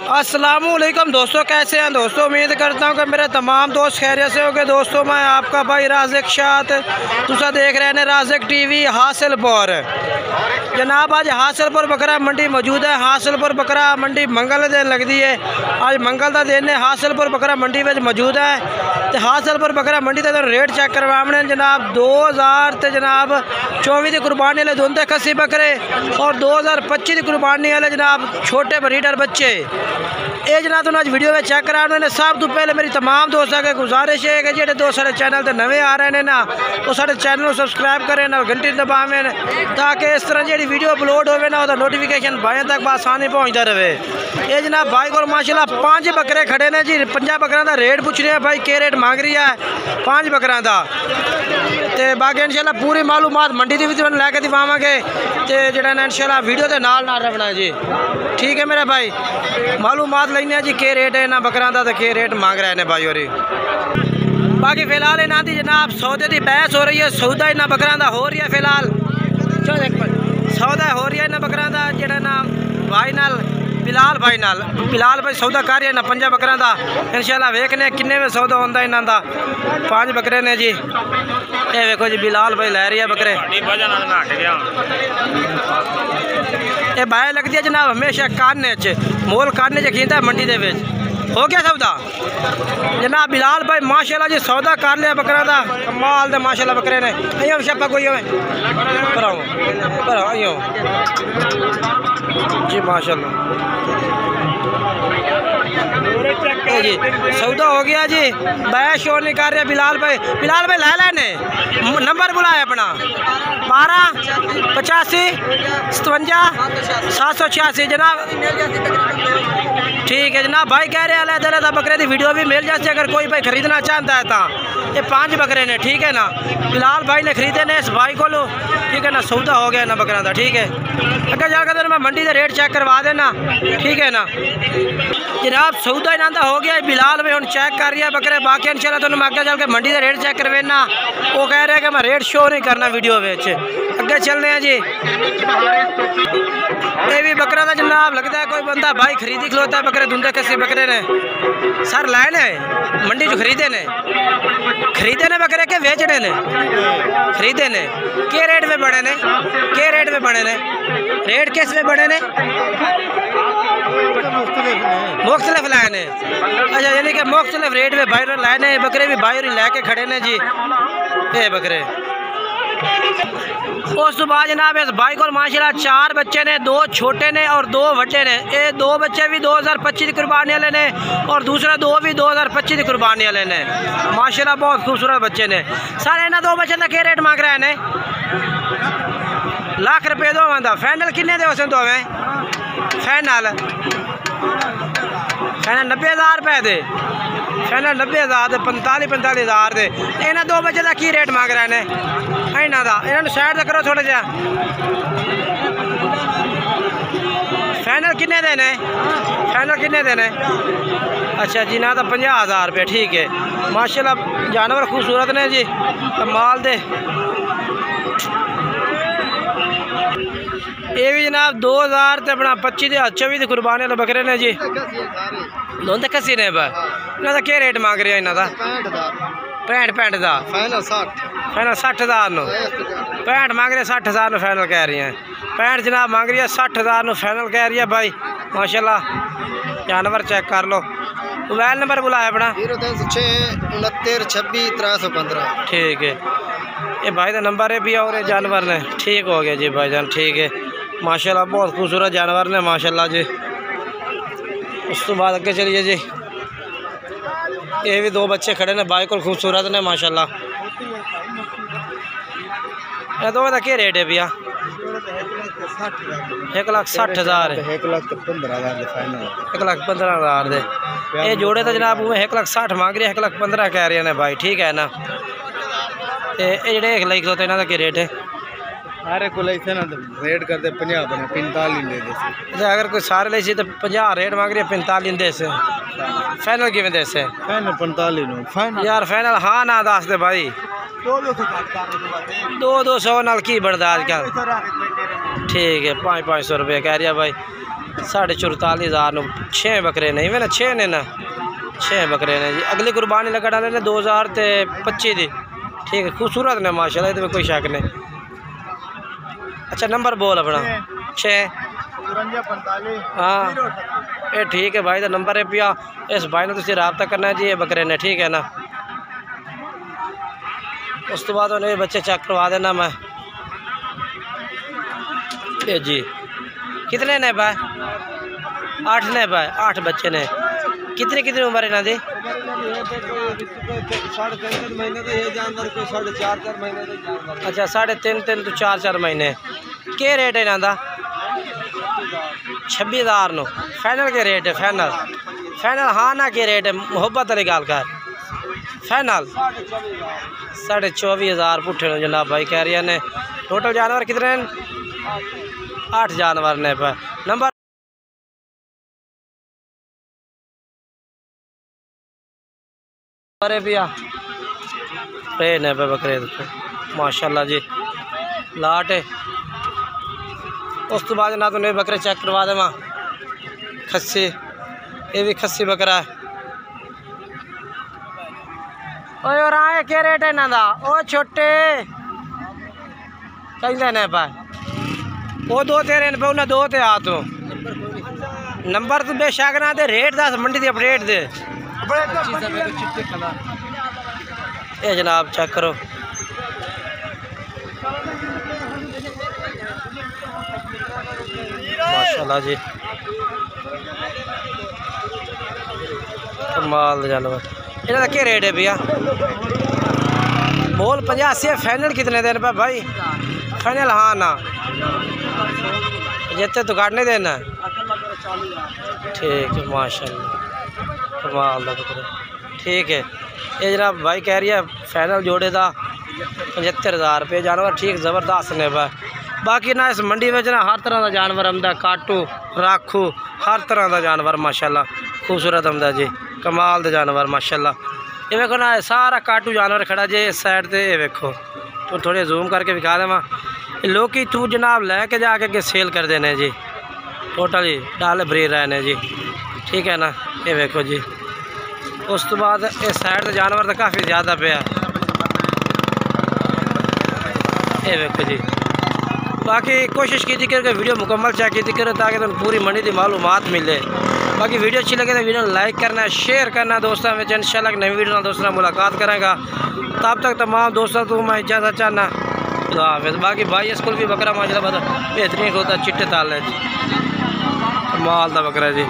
अस्सलामुअलैकुम दोस्तों, कैसे हैं दोस्तों। उम्मीद करता हूँ कि मेरे तमाम दोस्त खैरियत से होंगे। दोस्तों मैं आपका भाई राज़िक शात तुसा देख रहे हैं राज़िक टीवी। हासिलपुर जनाब, आज हासिलपुर बकरा मंडी मौजूद है। हासिलपुर बकरा मंडी मंगल दिन लगती है। आज मंगल का दिन है। हासिलपुर बकरा मंडी में मौजूद है तो हासिलपुर बकरा मंडी का रेट चेक करवाने जनाब। 2000 जनाब 24 की कुर्बानी वाले दोंदे खस्सी बकरे और 2025 की कुर्बानी वाले जनाब छोटे ब्रीडर बच्चे ये जनाब तुम अज वीडियो में चेक करा। सब तो पहले मेरी तमाम दोस्तों की गुजारिश है कि जो दोस्त सारे चैनल पर नवे आ रहे हैं ना वो सारे चैनल को सबसक्राइब करें ना घंटी दबावें ताकि इस तरह जी वीडियो अपलोड होवे ना नोटिफिकेशन भाई तक आसानी पहुँचता रहे। ये जनाब भाई को माशाल्लाह 5 बकरे खड़े ने जी। 5 बकरों का रेट पूछ रहे हैं भाई के रेट मांग रही है 5 बकरों का। तो बाकी इंशाल्लाह पूरी मालूमात मंडी की भी लैके दिवावे तो जोड़ा इंशाल्लाह वीडियो के नाल रखना जी। ठीक है मेरा भाई, मालूमात लेने जी के रेट है इन्होंने बकरों का तो के रेट मांग रहे हैं भाई। और बाकी फिलहाल इन्हों की जनाब सौदे की बहस हो रही है। सौदा इन्होंने बकरों का हो रही है। फिलहाल सौदा हो रही है इन्होंने बकरों का जोड़ा ना भाई नाल बिलाल भाई सौदा कर रहे हैं ना 5 बकरों का। इंशाल्लाह वेखने किन्ने में सौदा होता इन्हों का। 5 बकरे ने जी। ये देखो जी बिलाल भाई लै रही है बकरे। ये बाय लगती है जनाब हमेशा काने च मोल काने च खींचता है मंडी के विच। हो गया सौदा जनाब। बिलाल भाई माशाल्लाह जी सौदा कर लिया बकरा का। कमाल दे माशाल्लाह बकरे ने। अयो छपा कोई अयो जी माशाल्लाह जी सौदा हो गया जी। बैया शोर नहीं कर रहे बिलाल भाई लै लेने नंबर बुलाया अपना 12 85 57 786 जनाब। ठीक है जनाब भाई कह रहे हैं अलग बकरे की वीडियो भी मिल जाती अगर कोई भाई खरीदना चाहता है तो। ये 5 बकरे ने ठीक है ना। बिलाल भाई ने खरीदे ने इस भाई को लो ठीक है ना। सौदा हो गया ना बकरा का ठीक है। अगर जाकर मैं मंडी का रेट चेक करवा देना ठीक है ना जनाब। सौदा इन्हों का हो गया। बिलाल भाई हम चेक कर रही है बकरे। बाकी इंशाल्लाह तुम अगर चल के मंडी का रेट चेक करवेना। वो कह रहे हैं कि मैं रेट शो नहीं करना वीडियो में। अगे चलने हैं जी। ये भी बकरा का जनाब लगता है कोई बंदा भाई खरीदी खलोता है बकरे धुंधे कस्से बकरे ने सर लाए ने मंडी जो खरीदे ने बकरे के बेचने ने खरीदे ने। के रेट में बड़े ने के रेट में बड़े ने रेट किस में बड़े ने मुख्तलिफ लाए ने। अच्छा यानी कि मुख्तलिफ रेट में भाई लाए ने बकरे भी भाई लैके खड़े ने जी। ये बकरे उस तो बाद जनाब इस भाई को माशाल्लाह 4 बच्चे ने 2 छोटे ने और 2 बड़े ने। ये 2 बच्चे भी 2025 की कुर्बानी वाले ने और दूसरा 2 भी 2025 की कुर्बानी वाले ने। माशाल्लाह बहुत खूबसूरत बच्चे ने। सारे इन्होंने 2 बच्चों का क्या रेट मांग रहे हैं लाख रुपये दो बंदा। फाइनल किन्ने दे उस दोवें फाइनल 90,000 रुपए दे। फाइनल 90,000 45,000 दे। इन्होंने 2 बच्चे का की रेट मांग रहे हैं इन्हों का। इन्होंने साइड करो थोड़ा जहा। फाइनल किन्ने देने फाइनल किन्ने देने। अच्छा जी ना तो 50,000 रुपये ठीक है। माशाल्लाह जानवर खूबसूरत ने जी कमाल दे। ये भी जनाब 2000 तो अपना 25 की कुर्बानी वाले बकरे ने जी। दोनों कसी ने इन्हों का क्या रेट मांग रहे हैं इन्हों का 65 का फाइनल 60,000 नो 65 मांग रहे 60,000 नो फाइनल कह रही हैं। 65 जनाब मांग रही है 60,000 नो फाइनल कह रही है भाई। माशाल्लाह जानवर चेक कर लो। मोबाइल नंबर बुलाया अपना 036 26 315 ठीक है। ये भाई का नंबर है भी और ये जानवर ने ठीक हो गया जी भाईजान ठीक है। माशाल्लाह बहुत खूबसूरत जानवर ने माशाल्लाह जी। उस तो बाद अगे चलिए जी। ये भी 2 बच्चे खड़े ने भाई को खूबसूरत ने माशाल्लाह। ये दो का क्या रेट है भैया 1,60,000 1,15,000 दे। ये जोड़े तो जनाब 1,60,000 मांग रहे 1,15,000 कह रहे हैं भाई ठीक है ना। ये जो लाइक होता है इन्हों का क्या रेट है सारे को ना रेट करते 50 45 दे दे। अगर कोई सारे ले तो 50 रेट मांग रही है 45 दे से। फाइनल किमें दे से फाइनल 45 नो फाइनल यार फाइनल हाँ ना दस दे भाई 200 नाल की बनता अजकल ठीक है 500 रुपये कह रही है भाई। 44,500 6 बकरे नहीं वे ना 6 ने ना 6 बकरे ने जी। अगली कुर्बानी लगा डाले ने 2025 दी। ठीक है, खूबसूरत ने माशाल्लाह, इसमें कोई शक नहीं। अच्छा नंबर बोल अपना 6 हाँ ये ठीक है भाई, तो नंबर है पिया, इस भाई ने तुझे रब्ता करना है जी। ये बकरे ने ठीक है ना। उस तो बाद उन्हें बच्चे चेक करवा देना मैं ये जी। कितने ने भाई? 8 ने भाई, 8 बच्चे ने। कितनी कितनी उम्र है इन्हों दी? 3.5 महीने तो ये जानवर, कोई 4.5 महीने तो जानवर। अच्छा 3.5 तो 4 महीने। क्या रेट है इन्हों का? 26,000 नो फाइनल के रेट है? फाइनल फाइनल हाँ ना के रेट है? मुहब्बत वाली गल कर। फाइनल 24,500 पुट्ठे नो जनाब भाई कह रही ने। टोटल जानवर कितने हैं? 8 जानवर ने पर। नंबर अरे भैया ने पे बकरे माशाल्लाह जी लाट है। उस तो बाद ना तो नहीं बकरे चेक करवा देव खस्सी, ये भी खस्सी बकरा है। ओए और आए क्या रेट है इन्हों का? ओ छोटे कहते ने पा वो 2 तेरे पे उन्हें 2 ते आ तू नंबर तो बेशक ना दे, रेट दस मंडी की अपडेट दे। ये जनाब चेक करो माशाल्लाह जी, कमाल जानवर। इन्हों का क्या रेट है भैया? बोल 85। फाइनल कितने दिन पे भाई? फाइनल हाँ ना जितने तो काटने देना। ठीक है माशाल्लाह, कमाल दा बकरा। ठीक है ये जनाब भाई कह रही है फाइनल जोड़े का 75,000 रुपये जानवर। ठीक ज़बरदस्त ने भाई। बाकी ना इस मंडी में ना हर तरह का जानवर आमदा, काटू राखू हर तरह का जानवर माशाल्लाह खूबसूरत आमदा जी। कमाल दे जानवर माशाल्लाह। ये देखो ना सारा काटू जानवर खड़ा जे इस साइड से। ये देखो तो थोड़े जूम करके दिखा देवा। लोग तू जनाब लैके जाके अगे सेल कर देने जी। टोटल जी डाल भरी रहने जी। ठीक है ना। ये देखो जी उस तो बाद इस साइड से जानवर तो काफ़ी ज़्यादा पे। ये देखो जी बाकी कोशिश की थी कि वीडियो मुकम्मल चेक की थी ताकि तुम पूरी मंडी की मालूमात मिले। बाकी वीडियो अच्छी लगे तो वीडियो लाइक करना, शेयर करना दोस्तों में। इंशाल्लाह नई वीडियो में दोस्तों मुलाकात करेंगे। तब तक तमाम दोस्तों को मैं इजाज़त चाहना। बाकी भाई स्कूल भी बकरा माशाल्लाह बेहतरीन होता, चिट्टे ताल है जी, कमाल दा बकरा जी।